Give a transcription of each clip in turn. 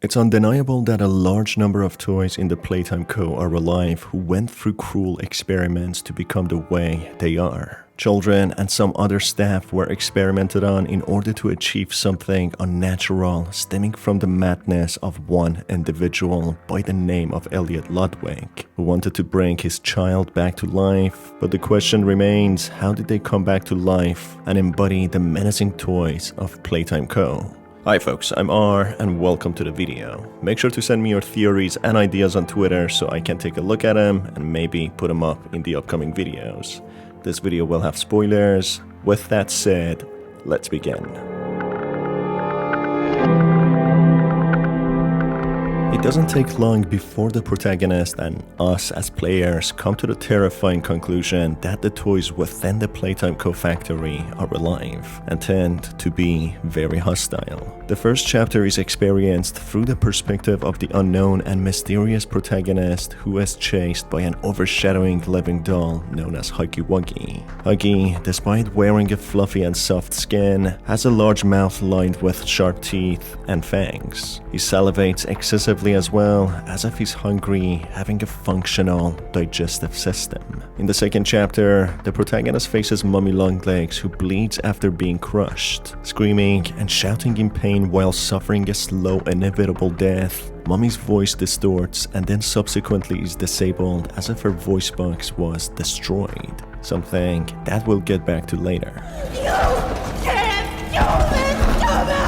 It's undeniable that a large number of toys in the Playtime Co. are alive who went through cruel experiments to become the way they are. Children and some other staff were experimented on in order to achieve something unnatural stemming from the madness of one individual by the name of Elliot Ludwig, who wanted to bring his child back to life. But the question remains, how did they come back to life and embody the menacing toys of Playtime Co.? Hi folks, I'm R and welcome to the video. Make sure to send me your theories and ideas on Twitter so I can take a look at them and maybe put them up in the upcoming videos. This video will have spoilers. With that said, let's begin. It doesn't take long before the protagonist and us as players come to the terrifying conclusion that the toys within the Playtime Co. factory are alive and tend to be very hostile. The first chapter is experienced through the perspective of the unknown and mysterious protagonist who is chased by an overshadowing living doll known as Huggy Wuggy. Huggy, despite wearing a fluffy and soft skin, has a large mouth lined with sharp teeth and fangs. He salivates excessively as well, as if he's hungry, having a functional digestive system. In the second chapter, the protagonist faces Mummy Longlegs, who bleeds after being crushed. Screaming and shouting in pain while suffering a slow, inevitable death, Mummy's voice distorts and then subsequently is disabled as if her voice box was destroyed. Something that we'll get back to later. You can't do this to me!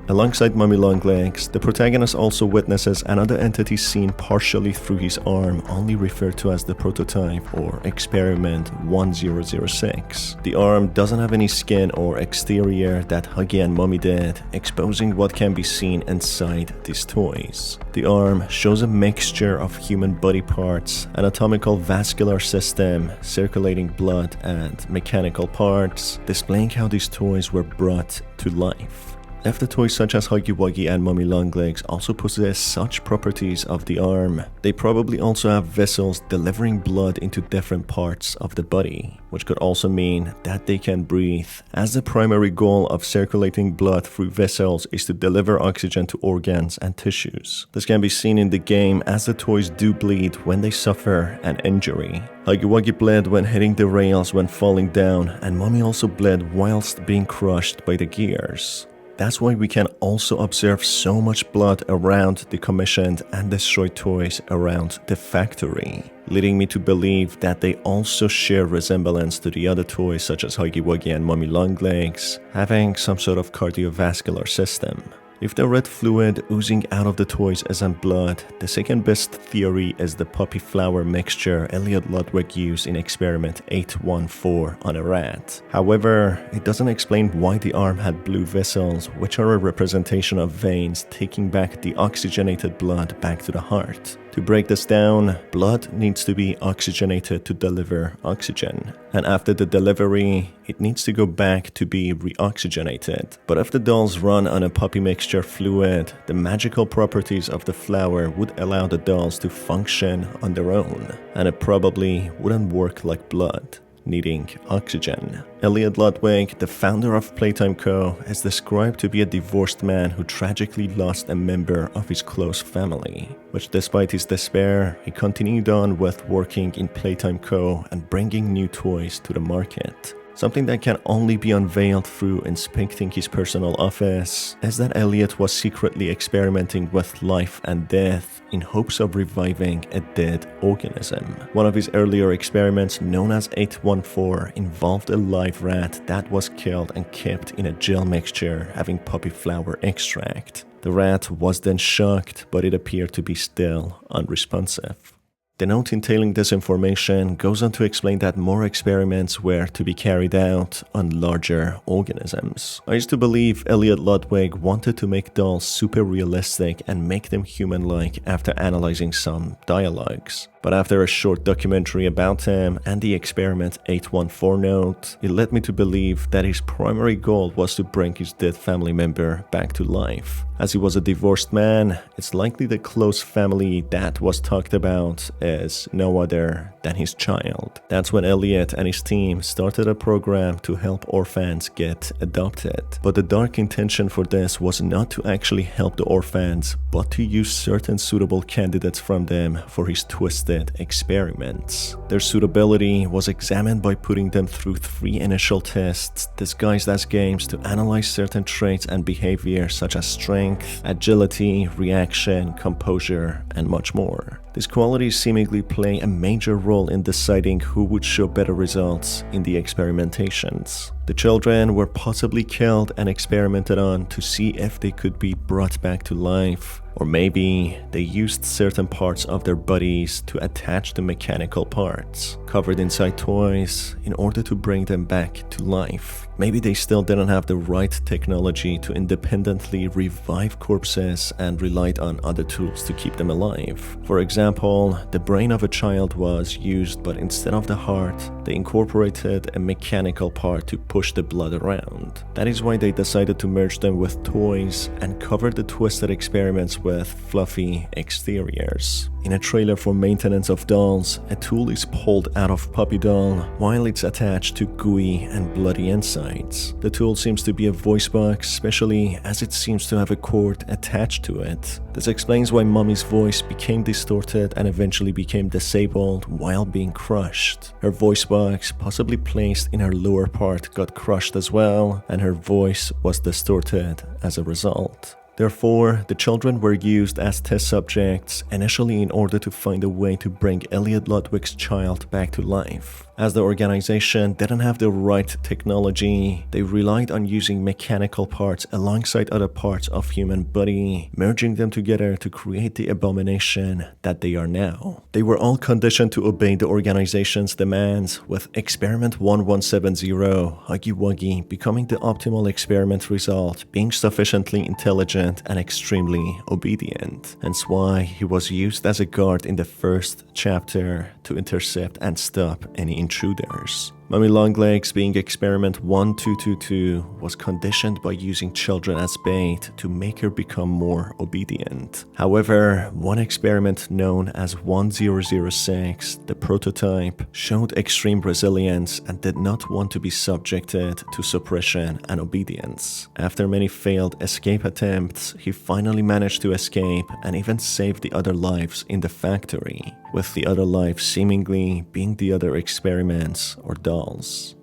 Alongside Mummy Longlegs, the protagonist also witnesses another entity seen partially through his arm, only referred to as the prototype or experiment 1006. The arm doesn't have any skin or exterior that Huggy and Mummy did, exposing what can be seen inside these toys. The arm shows a mixture of human body parts, anatomical vascular system, circulating blood, and mechanical parts, displaying how these toys were brought to life. If the toys such as Huggy Wuggy and Mummy Longlegs also possess such properties of the arm, they probably also have vessels delivering blood into different parts of the body, which could also mean that they can breathe, as the primary goal of circulating blood through vessels is to deliver oxygen to organs and tissues. This can be seen in the game as the toys do bleed when they suffer an injury. Huggy Wuggy bled when hitting the rails when falling down, and Mummy also bled whilst being crushed by the gears. That's why we can also observe so much blood around the commissioned and destroyed toys around the factory, leading me to believe that they also share resemblance to the other toys such as Huggy Wuggy and Mummy Longlegs, having some sort of cardiovascular system. If the red fluid oozing out of the toys isn't blood, the second best theory is the poppy flower mixture Elliot Ludwig used in experiment 814 on a rat. However, it doesn't explain why the arm had blue vessels, which are a representation of veins taking back the oxygenated blood back to the heart. To break this down, blood needs to be oxygenated to deliver oxygen, and after the delivery, it needs to go back to be reoxygenated. But if the dolls run on a poppy mixture fluid, the magical properties of the flower would allow the dolls to function on their own, and it probably wouldn't work like blood, needing oxygen. Elliot Ludwig, the founder of Playtime Co., is described to be a divorced man who tragically lost a member of his close family, which despite his despair, he continued on with working in Playtime Co. and bringing new toys to the market. Something that can only be unveiled through inspecting his personal office is that Elliot was secretly experimenting with life and death in hopes of reviving a dead organism. One of his earlier experiments, known as 814, involved a live rat that was killed and kept in a gel mixture having poppy flower extract. The rat was then shocked, but it appeared to be still unresponsive. The note entailing this information goes on to explain that more experiments were to be carried out on larger organisms. I used to believe Elliot Ludwig wanted to make dolls super realistic and make them human-like after analyzing some dialogues. But after a short documentary about him and the Experiment 814 note, it led me to believe that his primary goal was to bring his dead family member back to life. As he was a divorced man, it's likely the close family that was talked about is no other than his child. That's when Elliot and his team started a program to help orphans get adopted. But the dark intention for this was not to actually help the orphans, but to use certain suitable candidates from them for his twisted experiments. Their suitability was examined by putting them through 3 initial tests disguised as games to analyze certain traits and behavior such as strength, agility, reaction, composure, and much more. These qualities seemingly play a major role in deciding who would show better results in the experimentations. The children were possibly killed and experimented on to see if they could be brought back to life, or maybe they used certain parts of their bodies to attach to mechanical parts covered inside toys in order to bring them back to life. Maybe they still didn't have the right technology to independently revive corpses and relied on other tools to keep them alive. For example, the brain of a child was used, but instead of the heart, they incorporated a mechanical part to push the blood around. That is why they decided to merge them with toys and cover the twisted experiments with fluffy exteriors. In a trailer for maintenance of dolls, a tool is pulled out of puppy doll while it's attached to gooey and bloody insides. The tool seems to be a voice box, especially as it seems to have a cord attached to it. This explains why Mommy's voice became distorted and eventually became disabled while being crushed. Her voice box, possibly placed in her lower part, got crushed as well, and her voice was distorted as a result. Therefore, the children were used as test subjects initially in order to find a way to bring Elliot Ludwig's child back to life. As the organization didn't have the right technology, they relied on using mechanical parts alongside other parts of human body, merging them together to create the abomination that they are now. They were all conditioned to obey the organization's demands, with Experiment 1170, Huggy Wuggy, becoming the optimal experiment result, being sufficiently intelligent and extremely obedient. Hence why he was used as a guard in the first chapter to intercept and stop any intruders. Mummy Longlegs, being Experiment 1222, was conditioned by using children as bait to make her become more obedient. However, one experiment known as 1006, the prototype, showed extreme resilience and did not want to be subjected to suppression and obedience. After many failed escape attempts, he finally managed to escape and even saved the other lives in the factory, with the other lives seemingly being the other experiments or dolls.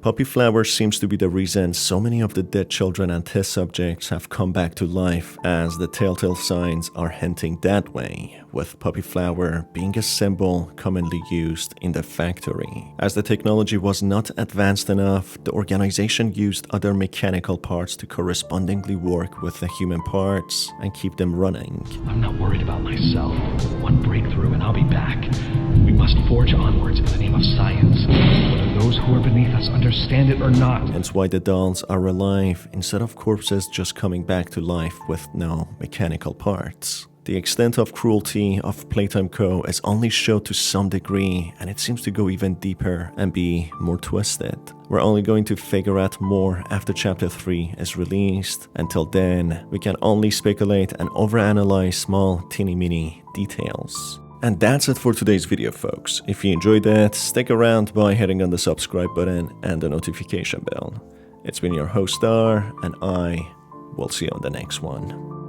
Puppy Flower seems to be the reason so many of the dead children and test subjects have come back to life, as the telltale signs are hinting that way, with Puppy Flower being a symbol commonly used in the factory. As the technology was not advanced enough, the organization used other mechanical parts to correspondingly work with the human parts and keep them running. I'm not worried about myself. One breakthrough and I'll be back. We must forge onwards in the name of science, whether those who are beneath us understand it or not. Hence why the dolls are alive instead of corpses just coming back to life with no mechanical parts. The extent of cruelty of Playtime Co. is only showed to some degree, and it seems to go even deeper and be more twisted. We're only going to figure out more after Chapter 3 is released. Until then, we can only speculate and overanalyze small teeny-mini details. And that's it for today's video, folks. If you enjoyed it, stick around by hitting on the subscribe button and the notification bell. It's been your host Star, and I will see you on the next one.